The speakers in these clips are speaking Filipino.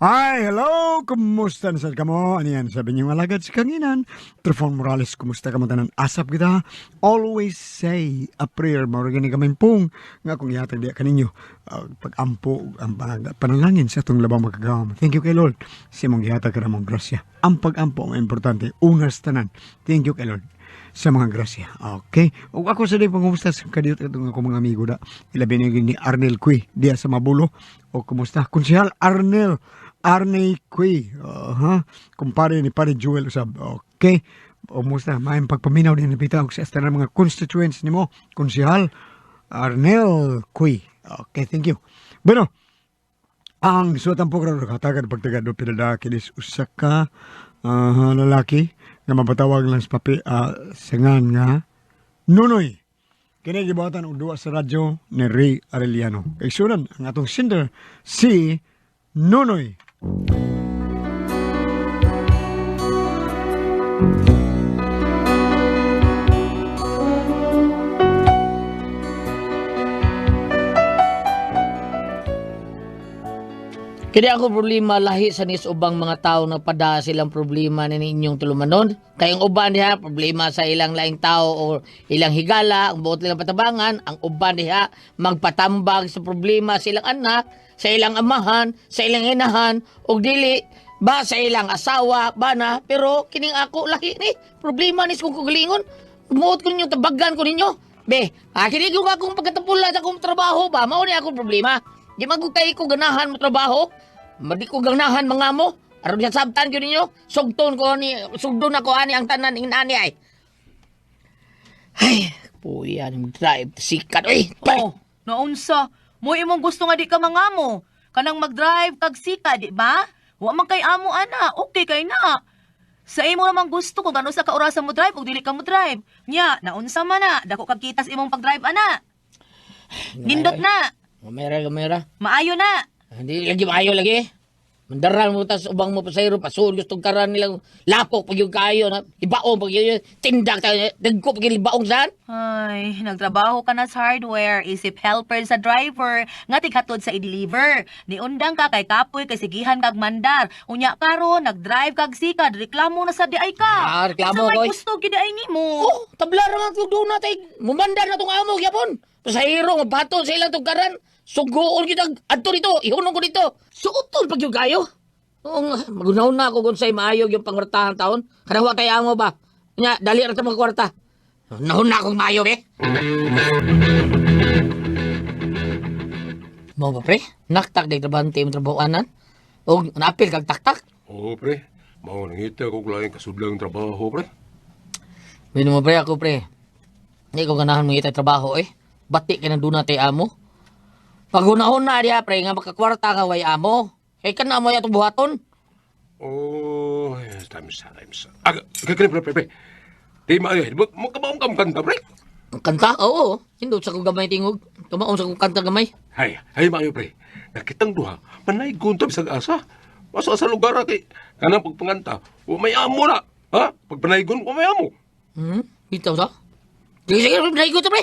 Hi, hello! Kumusta na sad kamo? Ano yan? Sabi niyo alagad sa kanginan. Trifon Morales, kumusta kamo tanan? Asap kita. Always say a prayer. Mauragani kami pong nga kung yatag diya kaninyo. Pag-ampo, ang panalangin sa itong labang magkagawam. Thank you kay Lord. Sa mong yatag ka namang grasya. Ang pag-ampo ang importante. Unas tanan. Thank you kay Lord sa mga grasya. Okay? O ako sa day pangumusta sa kadiyot itong ako mga amigo da. Ilabi ni Arnel Cui. Diya sa Mabulo. O kumusta? Konsihal Arney Cui. Kumpare ni Pare Joel Usab. Okay? O musta? Mayang pagpaminaw din napita ako sa esta ng mga constituents ni mo. Konsihal Arnel Cui. Okay, thank you. Bueno, ang suwatan po karong nakatagan pagtagado pinada kinis usaka lalaki nga mapatawag lang sa sangan nga Nunoy. Kini gibawatan og duwa sa radyo ni Ray Arellano. Kay sunan ang atong sender si Nunoy. Kini ako problema lahi sa nis ubang mga tao na pada silang problema ni inyong tulumanon. Kayong uban diha problema sa ilang laing tao o ilang higala, ang buot nilang patabangan, ang uban diha magpatambag sa problema sa ilang anak, sa ilang amahan, sa ilang inahan, o dili ba sa ilang asawa, bana, pero kining ako lahi ni problema nis kung kugalingon. Muot ko ninyo, tabagan ko ninyo. Be, kini yung akong pagkatapula sa akong trabaho ba, mao ni akong problema. Di magutay ko ganahan mo trabaho. Madi ko ganahan mga mo. Aron sa sabtan ko ninyo. Sugton ako ani ang tanan ng ani ay. Ay, puya ni mag-drive sikat oy. Oh, naunsa. Mo imong gusto nga di ka mga mo. Kanang mag-drive kag sika, di ba? Wa man kay amo ana, okay kay na. Sa imo namang gusto kung ano sa ka orasan mo drive ug dili ka mo drive. Nya, naunsa man na, dako kag kitas imong pag-drive ana. Nindot na. Gamera. Maayo na. Hindi lagi maayo lagi. Mandaran mo tas ubang mo pasayro pasul gusto karan nilang lapok pag yung kayo na ibaong pag yung tindak tayo dagko pag yung ibaong saan. Ay, nagtrabaho ka na sa hardware, isip helper sa driver, nga tighatod sa i-deliver. Niundang ka kay kapoy kay sigihan kag mandar. Unya karon nag-drive kag sikad, reklamo na sa di ay ka. Reklamo Sa ko. may gusto gid ay nimo. Oh, tabla ra man do na tay mumandar na tong amo gyapon. Pasahero mabaton sa ilang tugaran. Sugoon kita adto dito, ihunong ko dito. Suoton pag yung kayo. Oo nga, magunahon na ako kung sa'y maayog yung pangwartahan taon. Kanawa kaya mo ba? Nya, dali rin sa mga kwarta. Nahon na akong maayog eh. Mo ba pre? Naktak day trabante yung trabahoanan? O napil kag taktak? Oo, pre. Mao nangita ko laing kasudlang trabaho, pre. Bino mo pre ako pre. Hindi ko ganahan mo itay trabaho eh. Bati ka na doon natin amo. Pag hunahon na diya pre, nga makakwarta ka way amo. Kaya ka na mo yatong buhaton. Oh, yes, times. Pre. Di maayo, magkabaong kam kanta, pre. Ang kanta? Oo. Hindot sa kong gamay tingog. Tumaon sa kong kanta gamay. Hay, maayo, pre. Nakitang duha, manay guntab sa asa. Maso sa lugar kay kanang pagpanganta. O may amo na. Ha? Pag panaygon, o may amo. Bitaw sa? Sige, binay ko ito pre.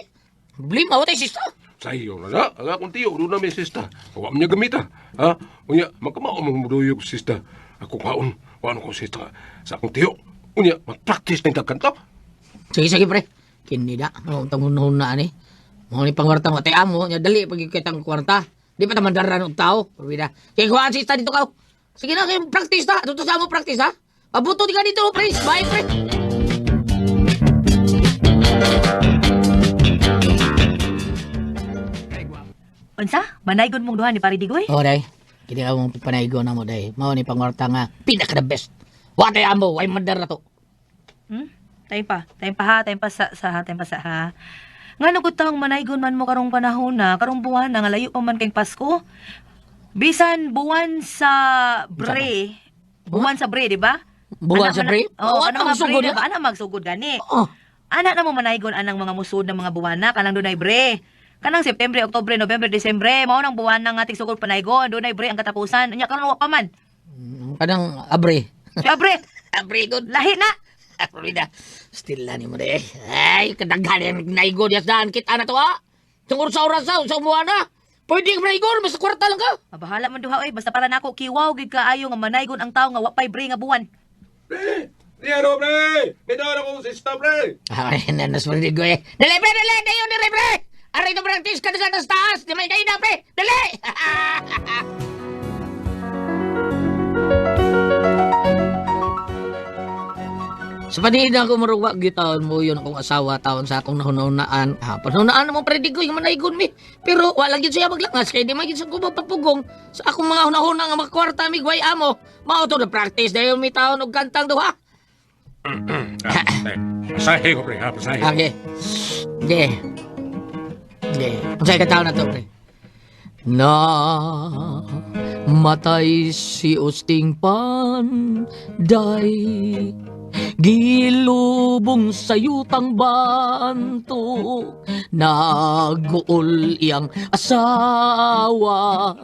Problema, watay sista. Sa iyo na nga, ang akong tiyo, doon na may sista. Huwag niya gamita. Ha? Unya, magkamao mong muduyog sista. Ako kaon, wano ko sista sa akong tiyo. Unya, mag-practice na yung tagkanta. Sige, pre. Kinida. Tangunahon na ani. Mga ni pangwarta mo. Tayo mo. Dali, pag ikitang kwarta. Di pa naman daran ng tao. Pabida. Kaya kuhaan sista dito ka. Sige na, kayo practice na. Tuto sa mo practice ha. Pabuto di ka dito, pre. Bye, pre. Unsa? Manaygon mong duha ni Pare Digoy? Oo, day. Kini ka mong panaygo na mo, day. Mao ni pangwarta nga. Pinaka the best. Watay amo. Way mandar na to. Time pa sa ha. Nga nagutang manaygon man mo karong panahon na, karong buwan na, nga layo pa man kayong Pasko. Bisan buwan sa bre. Buwan sa bre, di ba? Buwan sa bre? Oo, Ano ano mga magsugod bre, na? diba? Ano magsugod gani? Oh. Ana na mo manaygon anang mga musud ng mga buwan na, kanang dunay bre. Kanang September, Oktobre, November, Desembre, mao nang buwan ng ating sugod panaygon, dunay bre ang katapusan. Nya karon wa pa man. Kanang abre. Siya bre, Abre good. lahi na. Florida. Still na ni mo de. Ay, kadaghan yung naigo diya saan kita na to ha. Tungkol sa oras sa umuha na. Pwede ka manaygon, basta kwarta lang ka. Mabahala man duha, basta para nako kiwaw gid kaayo nga manaygon ang tao nga wapay bre nga buwan. Pre! Di ano, pre! Bitaw na kong sista, pre! Ay, nanas mo rin ko eh. Dali, pre, dali, dayo, dali, pre! Aray na practice ka na sa taas, di may kayo na, pre! Dali! Sa panihid na ako marugwa, gitaon mo yun akong asawa, taon sa akong nahunahunaan. Panahunaan naman pwede ko yung manaygon mi. Pero walang yun siya maglangas, kaya di magiging sa kumapapugong. Sa akong mga hunahuna nga mga kwarta, migway amo. Mauto na practice, dahil may taon og kantang duha. Pasahe ko, pre, ha? Pasahe. Okay. Sige. Sige. Masaya ka taon na to, pre. Na matay si Usting Panday, gilubong sa yutang banto, naguol iyang asawa,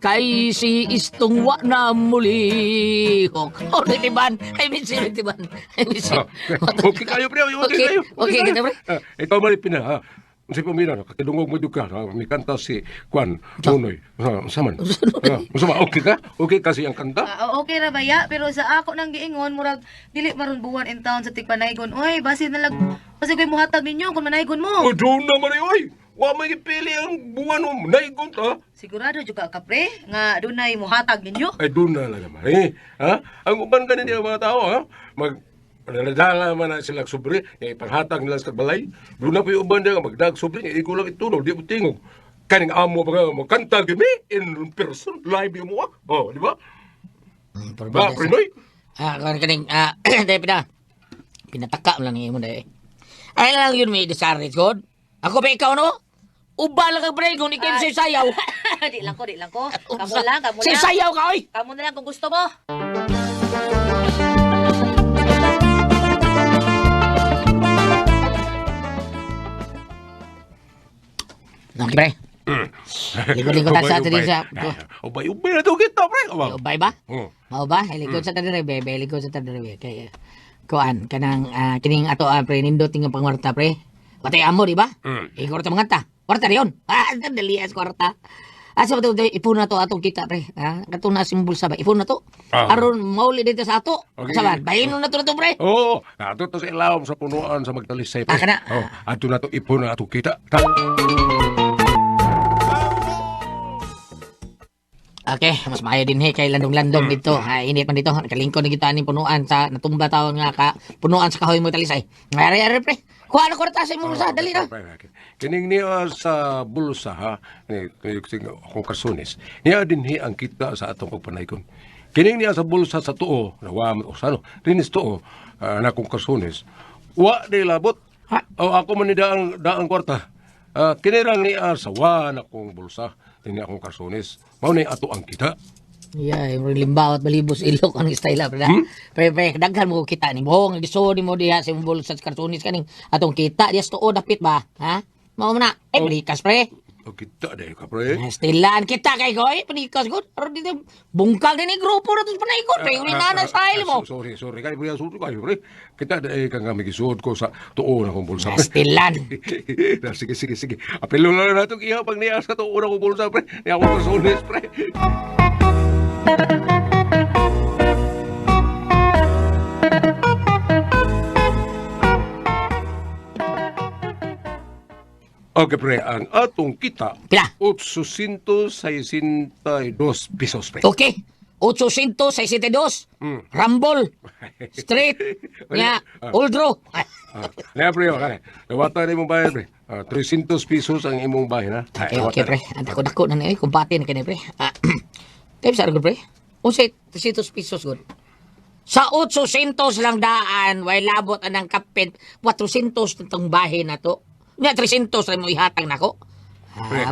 kay si Istong wa na mulihok. Oh, Ritiban! I miss you, Ritiban. I miss you. Okay kayo, pre. Okay kayo. Okay, kita, pre. Ikaw malipin na, ha? Kasi pamina, kakidungog mo ka, may kanta si Kwan, Nunoy. Saman. Masama, okay ka? Okay kasi ang kanta? Okay ra baya, pero sa ako nang giingon murag dili maron buwan in town sa tigpanaygon. Oy, basi na lang basi ko'y muhatag ninyo kung manaygon mo. O, doon naman eh, oy! Wa may ipili ang buwan mo, naigon ta. Sigurado juga ka pre nga dunay muhatag ninyo. Ay, doon na lang naman eh. Ha? Ang uban ka nila mga tao, ha? Nadala man na sila sobre, yung ipanghatag nila sa balay. Doon na po yung uban nila, magdag sobre, yung ikaw lang itulog, di mo tingog. Kaning amo pa magkanta gimi in person, live yung mo, oh, di ba? Ba, Prinoy? Kaning, dahil pinataka mo lang niya mo dahil. Ay lang yun may disarage god. Ako pa ikaw no? Uba lang kang pre, kung ikaw sa'yo sayaw. Di lang ko. Kamu lang. Sa'yo sayaw ka, oy! Kamu na lang kung gusto mo. Naki pre. Ligo-ligo ta sa atin sa... Ubay na ito kita, pre. Ubay ba? Mao ba? Ligo sa tanin bebe, ligo sa tanin bebe. Kaya, kuan, kanang, kining ato, pre, nindot nga pangwarta, pre. Watay amo, di ba? Kwarta mga ta. Kwarta rin yun. Dali as kwarta. Asa ba ito, ipon na to atong kita, pre. Katong na simbol sa ba, ipon na to. Aron, mauli dito sa ato. Saban, bahinon na to, pre. Oo, ato to sa ilawom sa punuan sa Magdalisay, pre. Kana. Ato na to, ipon na ato kita. Okay, mas maayo din kay landong-landong dito. Init man dito. Nakalingkod na kita ni punuan sa natumba taon nga ka punuan sa kahoy mo talisay. Ari pre. Kuha na kwarta sa imong bulsa, dali na. Kining niya sa bulsa, ha? Akong kasunis. Niya din ang kita sa atong pagpanaykon. Kining niya sa bulsa sa tuo, nawam o sano, rinis tuo, na akong kasunis. Wa di labot. O ako man ni daang kwarta. Kinirang niya sa wan akong bulsa. Ini akong kasunis. Mao na ato ang kita. Yeah, yung limbawat balibos ilok ang style pre. Pre, daghan mo kita ni buhong giso ni mo diha sa imong bulsa sa kasunis kaning atong kita diha sa tuo dapit ba? Ha? Mao na. Balikas pre. O kita dahil ka, pre. Stilan kita kay Goy, panikas gud. Aron dito bungkal din ni grupo na tos panaykon pre. Uli na style mo. Sorry. Kaya pre. Kita dahil ka nga magisuod ko sa tuo na kong bulsa, pre. Stilan. Sige. Apelo na natin iya pag niya sa tuo na kong bulsa, pre. Niya akong kasunis, pre. Okay, pre, ang atong kita, Pila? 862 pesos, pre. Okay. 862. Rambol. Street. Nya, Uldro. Kaya, pre, nawata na imong bayan, pre. 300 pesos ang imong bayan, ha? Okay, pre. Ang dako na niya. Kumpati na kanya, pre. Tayo sa aragod, pre. 300 pesos, good. Sa 800 lang daan, way labot anang kapit, 400 itong bahin na to. Nga, 300 rin mo ihatag na ko.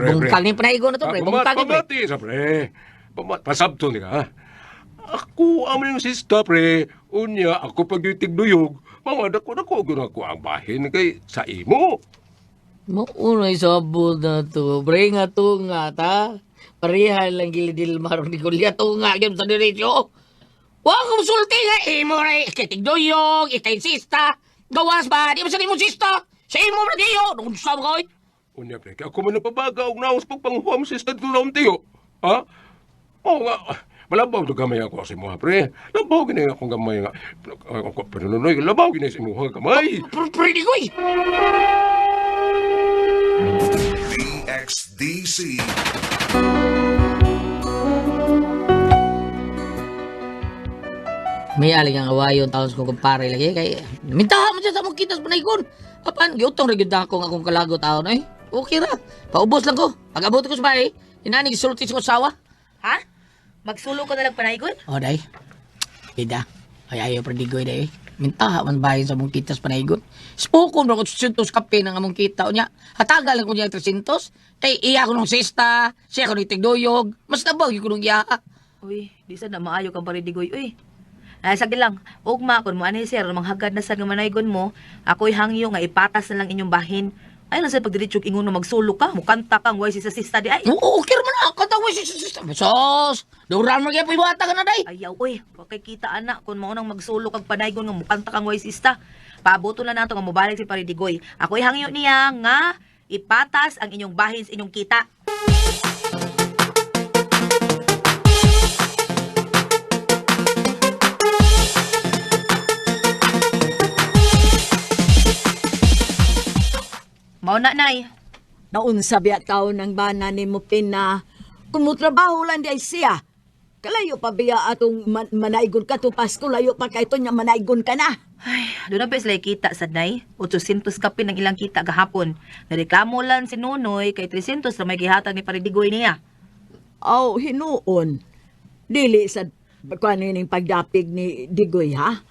Bungkal ni panaigo na to, pre. Bungkal ni, pre. Pamati sa, pre. Pasabto ni ka, ha? Ako, yung sista, pre. Unya, ako pag yung tigduyog, mga dako-dako, ginako ang bahin kay sa imo. Maunay sabod na to, pre. Nga to nga, ta. Parihan lang gilidil marong di kulya to nga, gano'n sa diretsyo. Huwag kong sulti nga, imo rin. Ikay tigduyog, ikay sista. Gawas ba? Di ba sa imo sista? Sa imo na diyo, nung sab ko. Unya, pre, kaya ako man napabaga og naos pagpanghuam sa estado na tiyo. Ha? Oo nga, malabaw na gamay ako sa mga pre. Labaw gina akong gamay nga. Panunoy, labaw gina sa mga gamay. Predigoy! DXDC. May aling ang awayon taon sa kong kumpare lagi kay mintaha mo siya sa mong kitas panay kon. Apan giutong ra gyud ako nga akong kalago taon ay. Okay ra. Paubos lang ko. Pag abot ko sa bahay, inani gisulti sa asawa. Ha? Magsulo ka na lang panaygon? O day. Ida. Ay ayaw predigoy day. Mintaha man bahin sa mong kitas panay kon. Spokon ra ko 300 kape nang among kita nya. Hatagal lang ko niya 300. Kay iya ko nung sista, siya ko ni tigdoyog. Mas nabaw gyud ko nung iya. Uy, di sa na maayo kang paridigoy. Uy, sagdi lang, ugma, kung mo ani sir, manghagad na sa manaygon mo, ako'y hangyo nga ipatas na lang inyong bahin. Ay lang sa pagdiritsog ingon na magsulo ka, mukanta kang way si sa sista di ay. Oo, okay man ako. Katawin si sista. Sos, duran mo kaya piwata ka na day. Ayaw, uy, wakay kita anak, kung maunang magsulo kag panaygon nga mukanta kang way sista. Pabuto na nato nga mobalik si Paridigoy. Ako'y hangyo niya nga ipatas ang inyong bahin sa inyong kita. Mauna, nay. Naunsa biya taon ng bana ni mo pina. Kung mo trabaho lang di ay siya. Kalayo pa biya atong manaigon ka to Pasko. Layo pa kay to niya manaigon ka na. Ay, doon na pa sila kita sa nay. 800 kapin ang ilang kita gahapon. Nareklamo lang si Nunoy kay 300 na may gihatag ni Paridigoy niya. Aw, hinuon. Dili sa kaning pagdapig ni Digoy ha.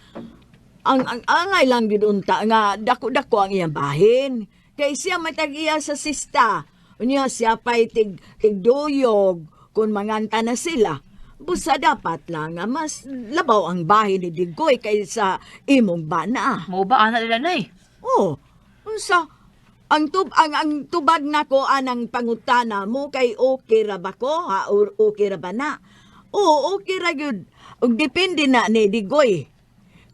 Ang angay lang gidunta nga dako-dako ang iyang bahin. Kay siya matag-iya sa sista. Unya siya pa'y tigduyog kung manganta na sila. Busa dapat lang nga mas labaw ang bahay ni Digoy kaysa imong bana. Mau ba anak nila, nay? Oh, unsa? Ang tubag nako anang pangutana mo kay okay ra ba ko? Ha? Or okay ra ba na? Oo, okay ra gyud. Ug depende na ni Digoy.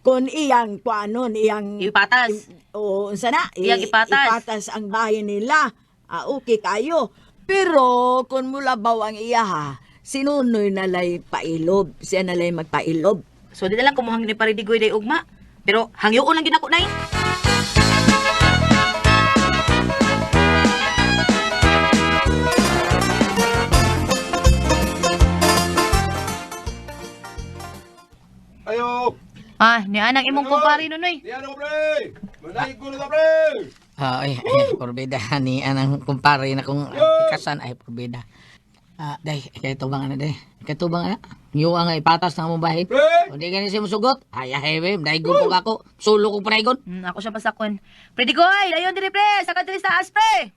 Kung iyang kuanon, iyang Ipatas. o unsa na? Iyang ipatas. Ipatas ang bahay nila. Okay kayo. Pero kung mulabaw ang iya ha, sinunoy nalay pailob. Siya nalay magpailob. So, di na lang kumuhang ni Paridigoy day ugma. Pero, hangyoon lang ginako, nay. Ayo! Ah, ni anang imong kumpari Nunoy. Di ano, pre! Manay ko na ka, pre! Ay, porbida ni anang kumpare na kung kasan ay porbida. Day, kay tubang ana day. Kay tubang ana. Yung nga ipatas na mong bahin. Pre! Hindi ganyan siya musugot. Ay, we, dahil ko ako. Sulo ko panaygon. Ako siya pasakon. Paridigoy, dayon diri pre, saka diri sa aspe.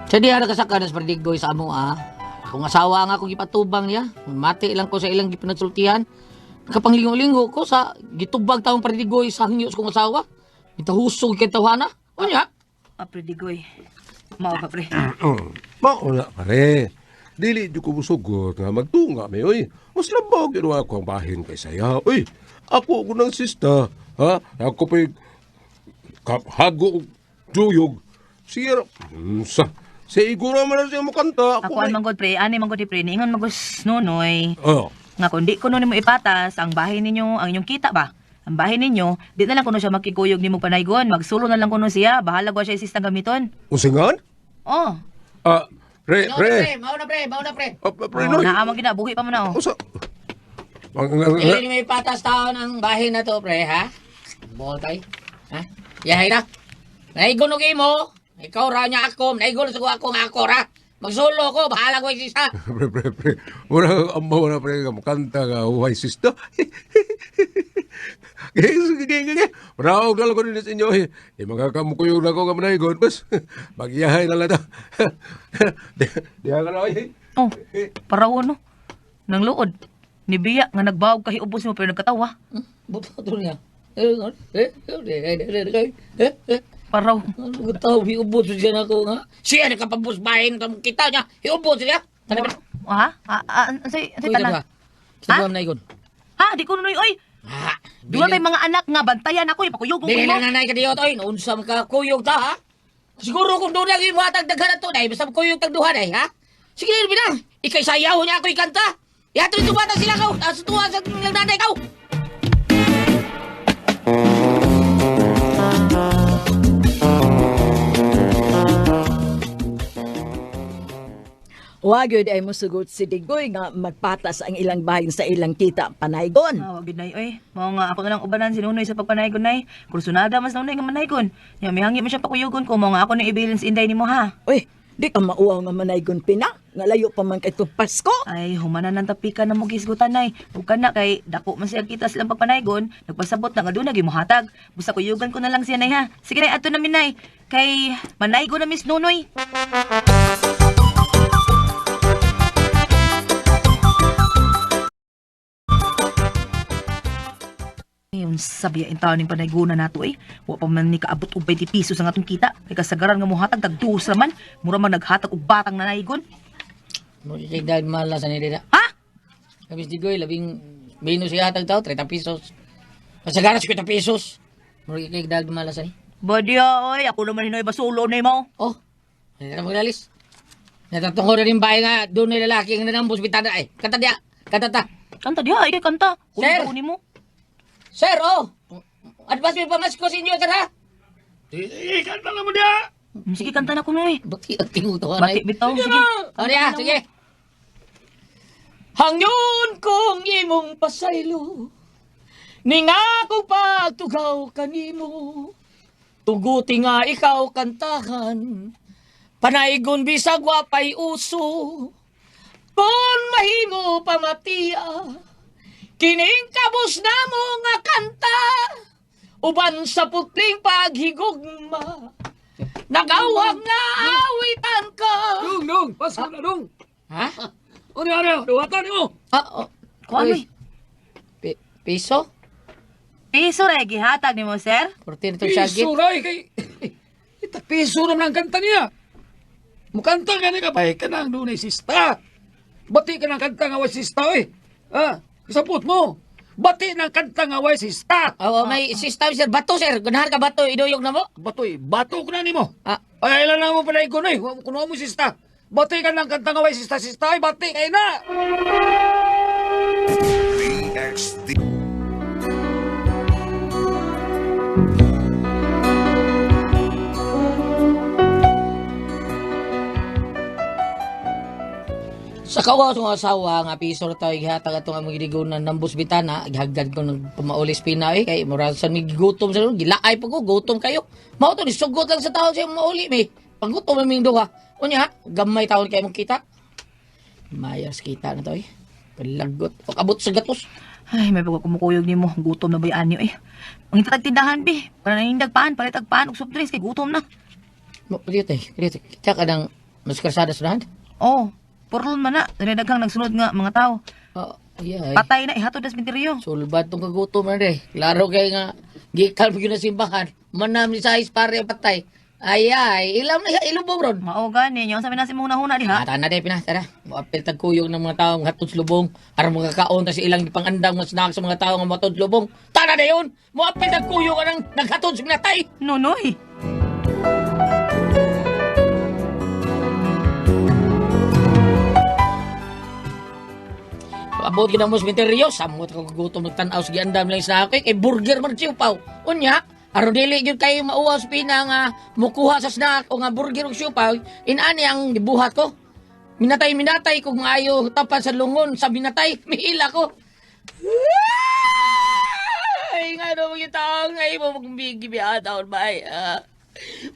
Sa di ara kasaka na sa Perdigoy sa amo Akong asawa nga akong ipatubang niya. Mati lang ko sa ilang gipanagsultihan. Kapanglingo-lingo ko sa gitubag taong Perdigoy sa hangyo sa kong asawa. Itahusog kay tawhana. O niya? Paridigoy. Mao ka pre. Mauna, pare. Dili di ko musugot nga magtunga may oy. Mas labaw ginawa ko ang bahin kay saya. Oy, ako ng sista. Ha? Ako pa'y hago duyog. Siya, sa igura man na siya makanta. Ako ang manggod pre, ani manggod di pre, niingon magos Nunoy. Oh, Nga kung di ko nun mo ipatas, ang bahay ninyo, ang inyong kita ba? Ang bahay ninyo, di na lang kuno siya makikuyog ni mo panaygon. Magsulo na lang kuno siya, bahala ko siya isistang gamiton. usingan? Oh, Pre. Mauna pre. Pre, oh no. naamang gina, buhi pa mo na oh. Usa. Ili ni may patas taon ang bahin na to pre, ha? Boltay. Ha? Yahay na. Naigon okay mo. Ikaw ra niya ako. Naigon sa ako nga ako ra. Magsulo ko, bahala ko isa. Pre. Mura amo na pre, makanta ka, uhay sista. Sige. Maraog na lang ko rin sa inyo. Mga kamukuyog na ko nga manaygon. Bas, magyahay na lang ito. Diha ka na ay. Oh, paraw no. Nang luod. Nibiya nga nagbawag kahi ubos mo pero nagkatawa. Buto to niya. Paraw. Ano tao, hiubos siya na ko nga. Siya nakapabos bahin kita niya. Hiubos siya. Tanabi. Ha? Ansay Uy, tanan. Sa buwan na igon. Ha, di ko nunoy oy. Ha? Dula kay mga anak nga bantayan ako ipakuyog ko Dili mo. na nanay ka diyo toy, unsa man ka kuyog ta ha? Siguro kung doon lagi mo atag daghan to day, basta kuyog tag duha day ha? Sige bina, ikay sayaw niya ako ikanta. Yato ito bata sila kaw, sa tuwa sa nanay kaw. Wa gyud ay mosugot si Digoy nga magpatas ang ilang bahin sa ilang kita panaygon. Ah, wag nay oy. Mao nga ako na lang ubanan si Nunoy sa pagpanaygon nay. Kursunada mas Nunoy nga manaygon. Nya mihangi man siya pakuyugon ko mo nga ako ni ibilin sa inday nimo ha. Uy, di ka mauwaw nga manaygon pina. Nga layo pa man kay itong Pasko. Ay, humanan ng tapika na mo gisgutan nay. Ug kana kay dako man siya kita silang pagpanaygon, nagpasabot na nga doon nagi mohatag. Busa kuyugan ko na lang siya nay ha. Sige nay ato na minay. Kay manaygon na Miss Nunoy. Yung sabi yung taon ng panaygunan nato eh. Wa pa man ni kaabot og 20 pisos ang atong kita. Kay kasagaran nga mohatag tagduos raman. Mura man naghatag og batang nanaygon. Magkikigdag mala sa nila. Ha? Kabis Digoy, labing minus siya atag tao, 30 pesos. Kasagaran 50 pesos. Magkikigdag mala sa ni. Badya oy, ako naman hinoy basulo na mo. Oh, hindi na magalis. Natatungko na rin bahay nga, doon na lalaki ang nanambos bitana ay. Kanta diya, kanta ta. Kanta diha, ikay kanta. Sir! Kunin mo. Sir, oh! Advance may pamasko sa inyo, sir, ha? Kanta na mo niya! Sige, kanta na ko noy. Bati ang tingutuhan Bati ay. bitaw, sige. O niya, sige. Hangyon kong imong pasaylo, ningakong pagtugaw kanimo, tuguti nga ikaw kantahan, panaygon bisag wapay uso, kung mahimo pamatia, kining kabos na mo nga kanta, uban sa putling paghigugma, nagawag nga awitan ka. Dong, pasko na dong. Ha? Ano, duwatan mo. Ah, oh. Kuan Uy, piso? Piso ra gihatag nimo, sir. 14 itong sagit. Piso ray kay... Ita piso naman ang kanta niya. Mukanta ka na kapay ka na ang dunay sista. Bati ka ng kanta nga way sista, eh. Ha? Kasapot mo. Bati ng kanta nga way sista. Oo, may system, sir. Bato, sir. Gunahan ka bato, iduyog na mo. Batoy, bato ko na ni mo. Ah, Ay, ilan na mo pala ikon, eh. Kuno mo sista. Bati ka ng kanta nga way sista, sista. Ay, bati kayo na. sa kawa sa mga asawa, nga piso na tayo, ihatag atong among gidigunan ng bus bitana, ihaggad ko ng pamaulis pinay, kay moral sa mig gutom sa gilaay pa ko, gutom kayo. Mao to, nisugot lang sa tao siya mauli, may paggutom na ming duha. Unya, gamay taon kayo mong kita. Mayas kita na to, eh. Palagot, pag-abot sa gatos. Ay, may pagkumukuyog nimo. Gutom na ba yan niyo, eh. Ang itatag tindahan, bi. Para na yung dagpaan, palit paan, ug soft drinks, kay gutom na. Dito, kita ka ng mas karsada sa dahan. Oh, purlon man na. Dadaghang nagsunod nga mga tao. Oh, yeah, Patay na, ihatod na sa binteryo. sulbad tong kagutom na rin. Klaro kayo nga, gikan mo yun na simbahan. Manam ni size pare patay. Ay, ilam na ilubong ron. Mao gani, yung sabi na si mong huna diha. Tara na, Pinas, tara. Muapil tagkuyog ng mga tao nga hatod sa lubong. Para mga kaon, tas ilang pangandang mga snack sa mga tao nga matod sa lubong. Tara na yun! Muapil tagkuyog ka ng naghatod sa minatay. Nonoy. Abot ka na mo sa minteryo, samot ka gutom nagtanaw sa giandam lang sa akin. Kay burger man siya paw. Unya, aron dili yun kayo mauwa sa pina nga mukuha sa snack o nga burger o siupaw, inani ang gibuhat ko. Minatay kung ayo tapan sa lungon sa binatay, mihila ko. Ay, nga daw mga tao nga mo magbigi biya taon ba ay.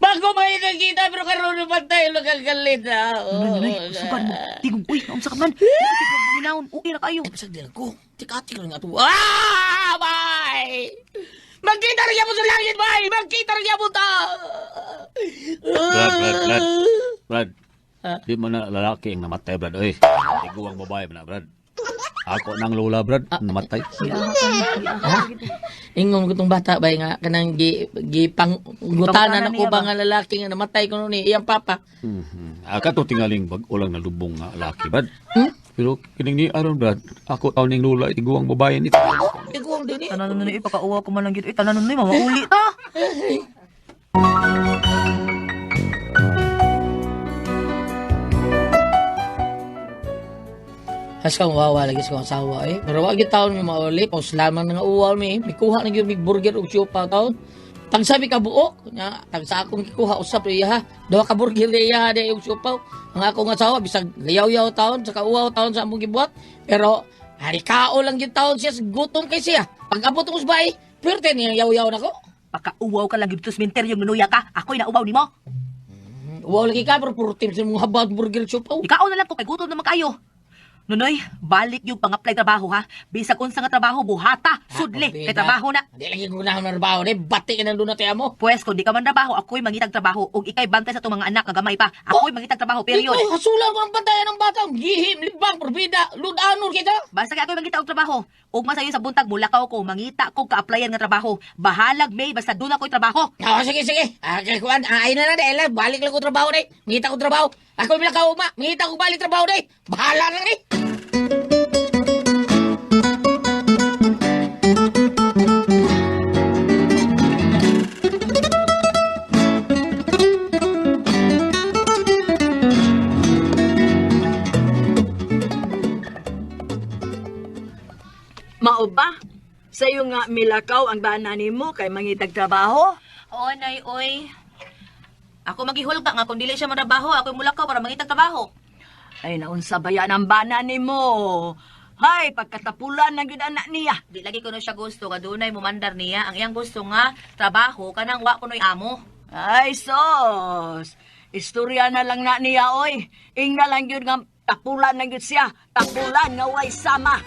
Bago ba yung nakita pero karoon ng pantay nagagalit na. Nonoy, sugan mo. Tigong, uy, naunsa ka man. Tigong paminaon, okay na kayo. Ay, pasag din ako. Tikati ko nga ito. Bay! Magkita rin mo sa langit, bay! Magkita rin mo ta! Brad. Di mo na lalaki ang namatay, Brad. Oy, iguang babae mo na, Brad. Ako nang lola, Brad, namatay. Ingon ko tong bata, bay nga, kanang gipang-gutanan ako ba nga lalaki nga namatay ko nun iyang papa. Kato tingaling ulang na lubong nga lalaki, Brad. Pero kining ni Aaron, Brad, ako tao ning lola, iguang babae nito. Tigong din eh. Tanan nun ni ipakauwa ko man lang gid. Tanan nun ni mauli ta. Has kang wawa lagi sa kong asawa eh. Pero wag taon mi mauli, paus lamang nga uwal mi. May kuha na gyud mig burger og siopa taon. Tag sabi ka buok, nya tag sa akong gikuha usap iya ha. Duha ka burger iya de og siopa. Ang akong asawa bisag layaw-yaw taon sa kauwaw taon sa among gibuhat. Pero harikao lang gyud taon siya, gutom kay siya. Pag abot ko sa bay, pwerte niya yaw-yaw nako. Pakauwaw ka lang gid sa cemetery yung nunuya ka. Ako'y nauwaw nimo. Uwaw lagi ka pero puro team sa mga habad burger siopa. Ikaw na lang ko kay gutom naman kayo. Nunoy, balik yung pang-apply trabaho ha. Bisag unsa nga trabaho buhata, sudli kay trabaho na. Di lagi ko na trabaho ni bati ka nang doon na mo. Pwes kung di ka man trabaho, ako'y mangitag trabaho ug ikay bantay sa itong mga anak nga gamay pa. Ako'y mangitag trabaho, period. Ito, hasulan ko ng bantayan ng bata. Gihim, libang, porbida, ludanor kita. Basta kay ako'y mangita og trabaho. Ug masayo sa buntag mulakaw ko, mangita ko ka-applyan nga trabaho. Bahalag may basta doon ako'y trabaho. Sige, sige. Kay Juan, ay na dahil balik lang ko trabaho day. Mangita ko trabaho. Ako may nakauma, mangita ko balik trabaho day. Bahala na ni. Mao ba? Sa'yo nga milakaw ang bana nimo kay mangitag trabaho? Oo, nay, oy. Ako maghihulga nga kung dili siya matrabaho, ako'y mulakaw para mangitag trabaho. Ay, naunsa ba yan ang bana nimo? Hay, pagkatapulan na gyud anak niya. Di lagi ko na siya gusto, nga dunay mumandar niya. Ang iyang gusto nga, trabaho, kanang wa ko no'y amo. Ay, sos. Istorya na lang na niya, oy. Ing na lang yun nga tapulan na gyud siya. Tapulan nga way sama.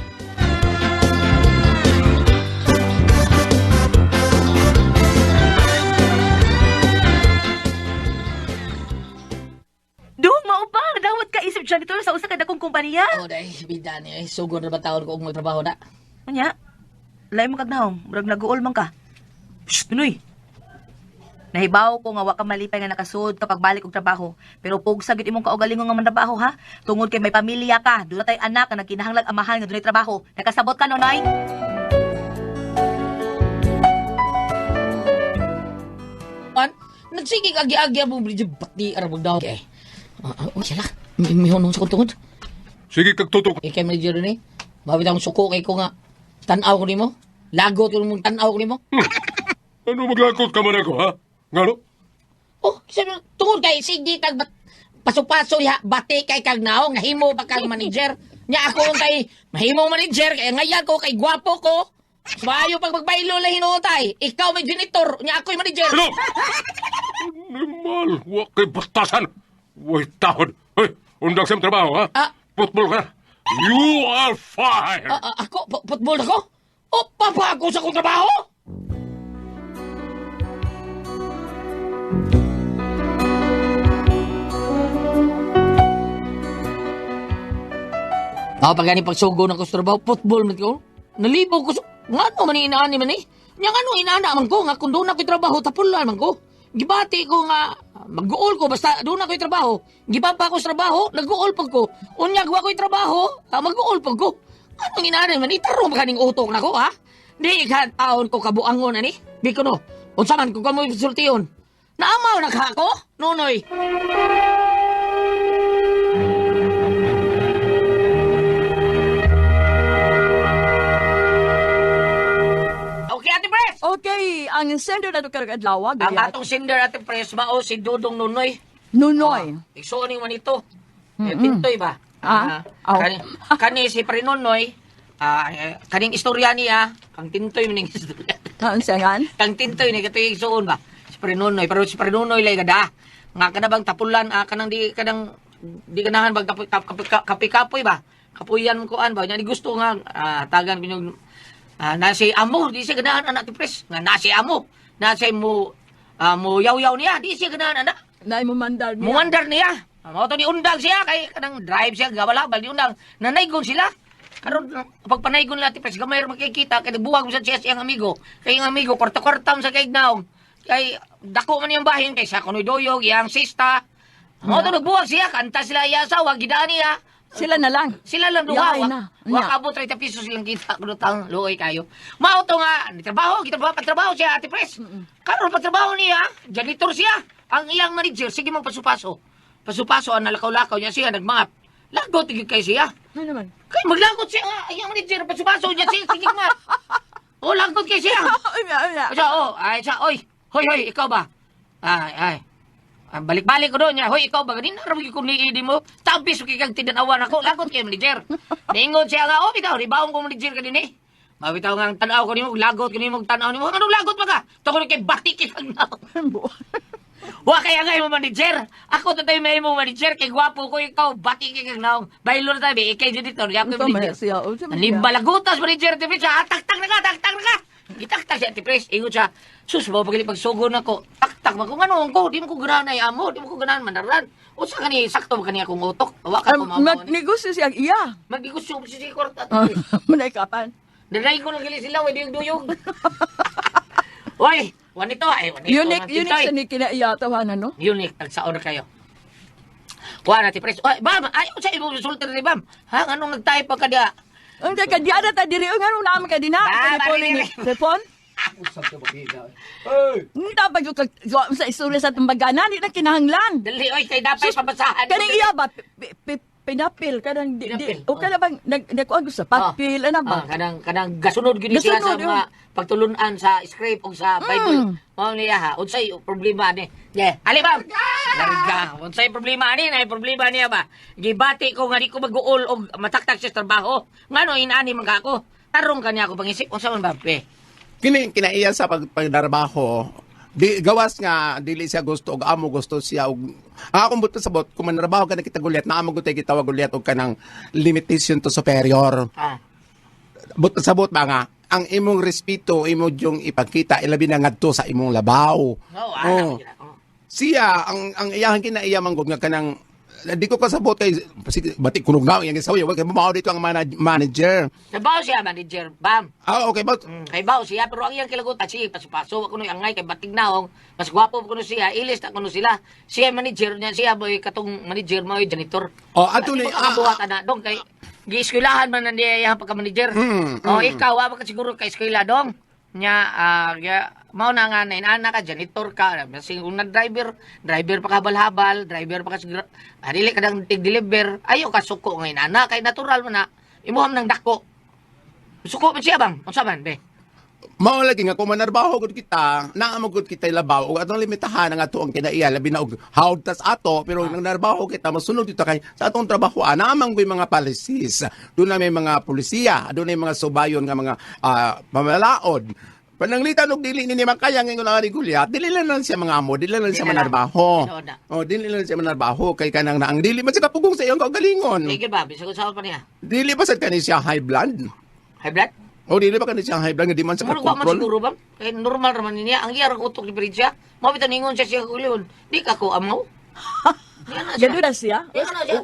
Dong, mao ba? Dawat ka isip janitor sa usa ka dakong kumpanya. Oh, day, bida ni. Sugod na ba taon ko kung magtrabaho na? Anya? Lay mo kagnahom, murag naguol man ka. Shh, tunoy. Nahibaw ko nga wa ka malipay nga nakasud kapag balik og trabaho. Pero pugsa gid imong kaugalingon nga mantrabaho ha. Tungod kay may pamilya ka, dula tay anak nga nagkinahanglag amahan nga dunay trabaho. Nakasabot ka no, nay? An, nagsigig agi-agi ang bumili bati arabog daw. Okay. Sila, may hunong sa kuntungod. Sige, kagtutok. Ikay manager ni. Mabit akong suko kay ko nga. Tanaw ko nimo. Lagot ko mong tanaw ko nimo. Ano maglakot ka man ako, ha? Ngano? Oh, sabi tungod kay sige kag paso-paso ya bati kay kag naong nahimo ba kag manager. Nya ako kay mahimo manager kay ngayan ko kay gwapo ko. Sumayo pag magbaylo la hinutay. Ikaw may janitor, nya ako'y manager. Ano? Animal, wa kay bastasan. Wait, tahod. Hoy, undang sa trabaho, ha? Ah. Football ka na. You are fired. Ako, football ako? O, papago sa kong trabaho? Pag gani pagsugo ng trabaho, football man ko. Nalibaw ko nga ano man inaani man eh. Nya ano inaana man ko nga kung doon ako'y trabaho tapulan man ko. Gibati ko nga mag-goal ko basta doon ako'y trabaho. Gibaba ko sa trabaho, nag-goal pag ko. Unya gawa ko'y trabaho, mag-goal pag ko. Anong inaani man itaro ba kaning utok nako ha? Di ka taon ko kabuangon ani. Di ko no. Unsa man ko kamo sultiyon. Naamaw na ka ko, Nonoy. Okay, Ate Pres! Okay, ang sender na ito karag-adlaw. Ang atong sender, Ate Pres, mao si Dudong Nonoy. Nunoy. Igsuoning man ito. Tintoy ba? Aw. Kani si Prinonoy, kaning istorya niya, kang Tintoy maning istorya. Ang sangan? Kang Tintoy ni katoy igsuon ba? Si Prinonoy, pero si Prinonoy lay kada. Nga kada bang tapulan, kanang di ganahan bag kapi-kapoy ba? Kapuyan ko an ba? Nya di gusto nga tagan kinyong nasi amo, di siya ganahan anak ti Pres. Nga nasi amo, nasi mo yaw-yaw niya, di siya ganahan anak. Nay mo mandar niya. Muandar niya. Mao to ni undang siya kay kanang drive siya gawala bal di undang. Nanaygon sila. Karon pag panaygon nila ti Pres gamay ra makikita kay buwag sa siya siyang amigo. Kay ang amigo kwarta-kwartam sa kay naong. Kay dako man yung bahin kay sa kunoy doyog yang sista. Mao to nagbuwag siya kanta sila iya asawa gidaan niya. Sila na lang. Sila lang Yaay duha. na. Wa Nya. kabot 30 pesos silang kita kuno taon luoy kayo. Mao to nga trabaho, kita ba patrabaho siya Ate Pres. Karon patrabaho niya, janitor siya. Ang iyang manager sige magpasupaso. Pasupaso ang nalakaw-lakaw niya siya nagmangap. Lagot tigid kay siya. Ano naman? Kay maglagot siya nga, iyang manager pasupaso niya siya sige nga. Oh, lagot kay siya. Siya, oy, hoy, ikaw ba? Ay. Balik-balik ko doon niya. Hoy, ikaw ba? Ganun naramig ko ni Idi mo. Tampis ko kikang tinanawan ako. Lagot kayo, manager. Ningon siya nga, bitaw, ribaong ko manager ka din eh. Mabitaw nga ang tanaw ko ni mo, lagot ko ni mo, tanaw ni mo. Anong lagot ba ka? Tungkol kay bati kikang na. Wa kaya nga yung manager. Ako tatay may mo manager. Kay gwapo ko ikaw, bati kikang na. Baylo na tayo, ikay dyan dito. Riyak ko manager. Nalimbalagutas manager. Tak-tak na ka. Gitaktak siya, Tipres. Ingon siya, sus, pagili pagsugo na ko. Tak-tak ba kung ano ko, di mo ko granay amo, di mo ko ganahan manaran. O sa kani, sakto ba kaniya kong utok? Awa ka ko mamaw. Magnegosyo siya, iya. Magdigusyo si Sikort at Manay kapan. Nanay ko lang gali sila, may duyog-duyog. Oy, wanito ay, wanito. Unique sa ni kinaiya tawanan, no? Unique, tagsaon na kayo. Kuha na, Tipres. Oy, Bam, ayaw sa imong resulta ni Bam. Ha, anong nag-type pa ka diya? Ang ka diya na ta diri nga naman ka dina. Telefon. Ni dapat yung sa istorya sa tumbagana ni na kinahanglan. Dali, oy, kay dapat pabasahan. Kaning iya ba pinapil kanang Pinapil, o kana bang nagkuan sa papil ana ba? Kanang gasunod gini siya sa Gasunod, mga pagtulunan sa script o sa Bible. Mao niya ha, unsay problema ni? Ali bam. Larga, unsay problema ni? Nay problema niya ba? Gibati ko nga di ko mag-uol og mataktak sa trabaho. Ngano inani man ka ako? Tarong kanya ako pangisip unsa man ba pe? Kinaiya sa pagdarbaho, di gawas nga dili siya gusto og amo gusto siya og akong buto sa bot kung manarbaho ka na kita gulyat na amo gutay kita wag gulyat og kanang limitation to superior. Buto sa bot ba nga ang imong respeto imo yung ipakita ilabi na ngadto sa imong labaw. Oh. Siya ang iyahan kinaiya manggod nga kanang di ko kasabot kay batik kunog na yang isaw wag kay mao dito ang manager. Trabaho siya manager, bam. Okay ba? Kay bawo siya pero ang iyang kilagutan sige paso kuno angay kay batig naong mas gwapo kuno siya ilis ta kuno sila. Siya manager niya siya boy katong manager mo janitor. Ato ni buhat ana dong kay gieskuylahan man nandiya yang pagka-manager. Ikaw wa ka siguro kay eskwela dong. Nya mao na nga inana ka janitor ka sing una driver pa kabal-habal driver pa ka dili ka dang tig-deliver ayo ka suko nga inana kay natural man na imuham nang dako suko man siya bang unsa man be mao lagi nga kung manarbaho gud kita naamagud kita labaw ug atong limitahan ang ato ang kinaiya labi na og hawd tas ato pero nang narbaho kita masunod dito kay sa atong trabaho naamang may mga policies doon na may mga polisiya doon na may mga subayon nga mga pamalaod pananglitan og dili ni makaya nga nga regulya dili lang siya mga amo dili lang siya manarbaho dili lang siya manarbaho kay kanang naang dili man siya kapugong sa iyong kaugalingon sige ba bisag sa pa niya dili ba sad kani siya high blood dili ba kani siya high blood nga di man sa Murag man control siguro ba? Kaya normal raman niya. Ang iyarang utok ni Bridja. Mabita ningon siya siya kuliyon. Di ka ko amaw. Gado na siya.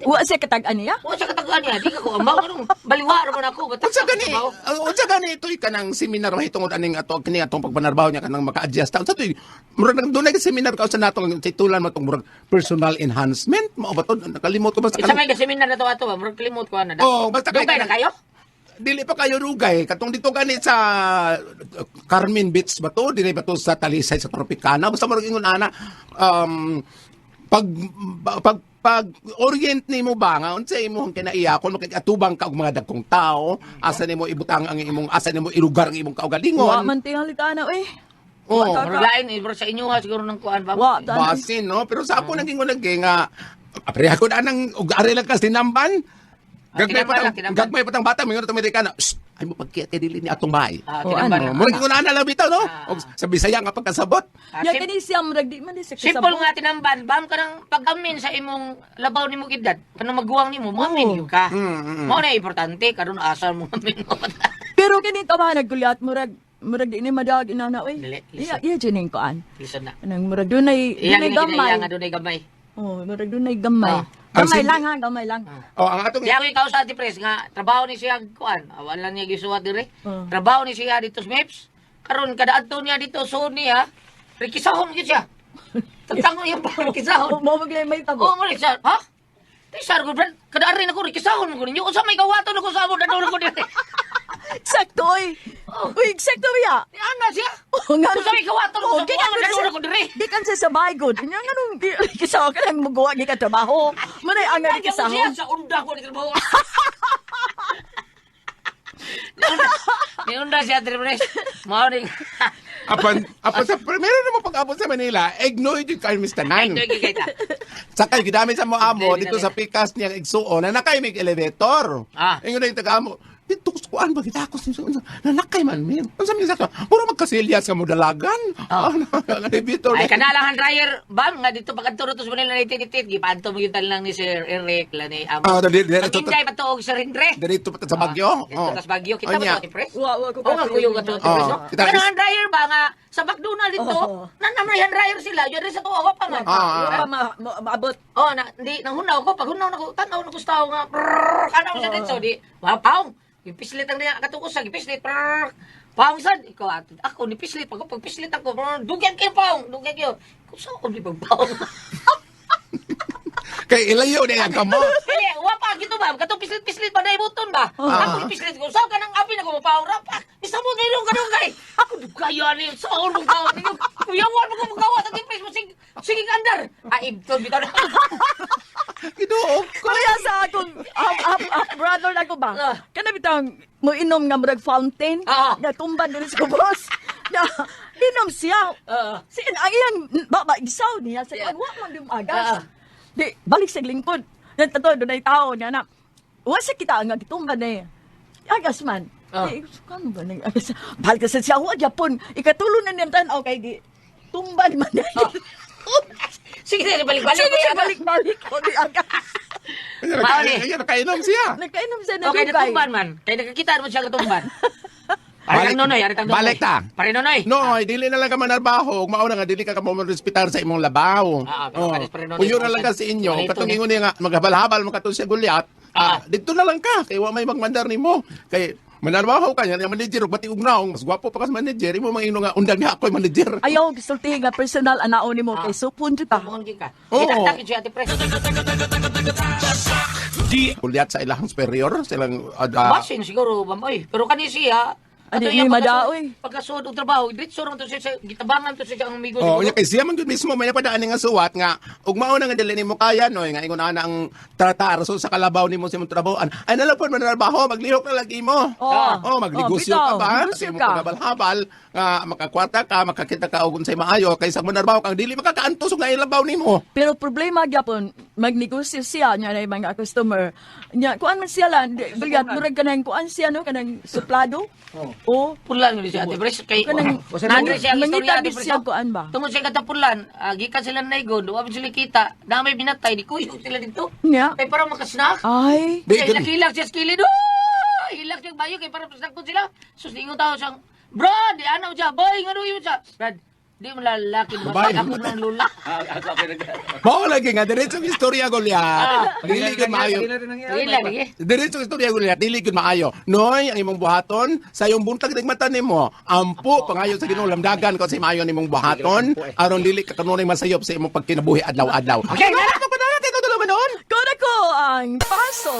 Wa siya katag-an niya. O siya katagaan niya. Di ka ko amaw. Anong baliwa raman ako. Unsa gani ito'y kanang seminar wa hitungod aning ato kini atong pagpanarbaho niya kanang maka-adjust ta. Unsa to'y murag dunay ka seminar ka sa natong titulan mo tong murag personal enhancement mo ba to nakalimot ko ba sa Isa may seminar na to ato ba? Murag kalimot ko na. basta Dugay na kayo? Dili pa kayo rugay katong dito gani sa Carmen Beach ba to dili ba to sa Talisay sa Tropicana basta murag ingon ana pag orient nimo ba nga unsa imong kinaiya kun atubang ka og mga dagkong tao asa nimo ibutang ang imong asa nimo ilugar ang imong kaugalingon Wa man tingali ka na Murag lain ibro sa inyo ha siguro nang kuan ba? basin no pero sa ako naging nga apreha ko na nang og ari lang kas tinamban gagmay patang bata mingon ta Amerikana ay mo pagkiyat dili ni atong bahay mo naging una na lang bitaw no og sa Bisaya nga pagkasabot Ya kani siya murag di man di siya Simple nga tinamban. Bam ka nang pag-amin sa imong labaw nimo kidad. Kanang magguwang nimo, mamin yung ka. Mao na importante karon asa mo mamin mo. Pero kini ka ba naggulyat murag di ni madag inana Dili, listen. iya jining koan. Listen na. Nang murag dunay Iya gamay. nga dunay gamay. Murag dunay gamay. Gamay lang ha, gamay lang. ang atong Di ako ikaw sa Ate Pres nga trabaho ni siya kuan. Awan lang niya gisuwat dire. Trabaho ni siya dito sa MEPS. Karon kada adto niya dito so niya. Rikisahon gyud siya. Tagtangon niya pa rikisahon. Mo maglay may tago. Oh, mo siya. Ha? Tisar ko, Brad. Kadari na ko, rikisahon ko ninyo. Usa may kawato na ko sa amo, dadulog ko dito. Sakto, oy. Uy, sakto ya. Ana siya. Oh, nga. Usa may kawato na ko sa amo, dadulog ko dito. Di kan sa sabay good. Nya nganong kisaw ka lang magawa gi ka trabaho. Manay ang nga Kaya kisaw. mo siya sa unda ko ni trabaho. Ni unda siya, Tripres. Morning. Apan sa meron naman pag-abot sa Manila, ignoy di kay Mr. Nan. Ay, kita. Sakay gidamit sa mo amo Hindi, dito hindi. sa pikas niya igsuon na nakay may elevator. Ah. Ingon na yung taga-amo. Dito kuan ba kita ako nanakay man min. Unsa man sa puro magkasilyas ka mo dalagan. Oh. Ang elevator. Ay, kanalangan dryer, bam, nga dito pagkaturo to sa Manila na ititit, gipanto mo yung lang ni Sir Eric, lani, Ah, dali Ang inday pa to, og Sir Hindre. Dito pa sa Bagyo. Dito tas Bagyo, kita Onya. ba to, Tripres? Wa ko Oo nga, kuyo ka to, Tripres. Oh, kita- Kanalangan dryer ba nga, sa McDonald's dito, nanamrayan dryer sila, yun rin sa tuwa ko pa man. Wa pa maabot. Oh, di nang hunaw ko, pag hunaw na ko, tanaw na ko sa tao nga, ano ko siya dito, di, wapaw, ipislit ang niya katukos, ipislit, paong sad, ikaw, ako, ni pislit, pag pislit ako, dugyan kayo, paong, dugyan kayo, kung saan ko di pagpaong. Kay ilayo na yan kamo. Kaya, wapa, gito ba, katong pislit-pislit ba na ibuton ba? Ako ni pislit ko, saan ka nang api na kumapaong rapak, isa mo na ilong ganun kay, ako, dugayo, ano yun, saan mong gawa ninyo, kuyawan mo kung magawa, sa tipres mo, sige andar, ibto, bitaw na. Giduog. Kaya sa akong brother na ko ba? Kana bitang mo inom nga murag fountain Ah. nga tumban diri sa boss. Na inom siya. Sin ang iyang baba gisaw niya sa agwa man dim agas. Di balik sa lingkod. Natato do nay tao niya na. Wa sa kita nga gitumban eh. Agas man. Di kano ba nang agas? Balik sa siya wa gyapon. Ikatulo na niya tan okay di tumban man. Sige, balik-balik. Sige, balik-balik. O di agas. Mao ni. Ayun, nakainom siya. Nakainom siya na Okay, dugay. natumban man. Kaya nakakita naman siya katumban. Ari kang nonoy, ari kang nonoy. Balik ta. Pare nonoy. No, dili na lang ka manarbaho. Mauna nga, dili ka ka mo respetar sa imong labaw. pero kanis pa rin nun, Kuyo na ito, lang ka sa inyo. ito, Katong ito. ingon niya nga, maghabal-habal, makatong siya gulyat. Dito na lang ka. Kaya wa may magmandar ni mo. Kay manarbaho ka niya, yung manager, bati ugnaong, mas gwapo pa ka sa manager. Imo mga ino nga, undang niya ako yung manager. Ayaw, gisulti nga personal anaon ni mo kay supon dito. Bukan ka. Oo. Kita takit siya, ati pres. Gulyat sa ilang superior, silang... Basin siguro, bamoy. Pero kani siya, Ano ato ni yung madaoy? pagkasuod og trabaho, diretso naman to siya, gitabangan to siya ang amigo Oh, siguro. nya kay siya man gyud mismo may napadaan nga suwat nga ug mao na nga dili nimo kaya no nga ingon ana ang tratar so sa kalabaw nimo sa imong trabahoan. Ay nalapon man trabaho maglihok na lagi mo. Oh. magnegosyo Oh, ka bitaw, ba? magnegosyo Sa imong ka. paghabal-habal nga makakwarta ka, makakita ka og unsay maayo kaysa mo narbaho kang dili makakaantos og nailabaw nimo. Pero problema gyapon, magnegosyo siya nya na mga customer. Nya kuan man siya lang, bilyat murag kanang kuan siya no kanang suplado. Oh. Pulan mo siya, ati pres. Kay, Kanang nandre siya ang istorya, ati mangita pres. siya kuan ba? Tungod siya katapulan, gikan sila na igon, duwa sila kita, na may binatay, di kuyo sila dito. Nya. Kay para makasnack. Ay. Di, Kaya gan- nakilag siya sa kilid. Hilak siya bayo kay para pasakot sila. Sustingon tao siyang, Brad, di anaw siya. Boy, nga yun siya. Brad, di mo lalaki. Babae. Ako ng lula. Mao lagi nga diretsong istorya Goliath. Dili gyud maayo. Hila, di. Diretsong istorya Goliath, dili gyud maayo. Noy ang imong buhaton sa iyong buntag nigmata nimo. Ampo pangayo sa Ginoo lamdagan ko sa maayo nimong buhaton aron dili ka kanunay masayop sa imong pagkinabuhi adlaw-adlaw. Okay, na! Ano pa na natin ito dalawa noon? Kuna ko ang paso.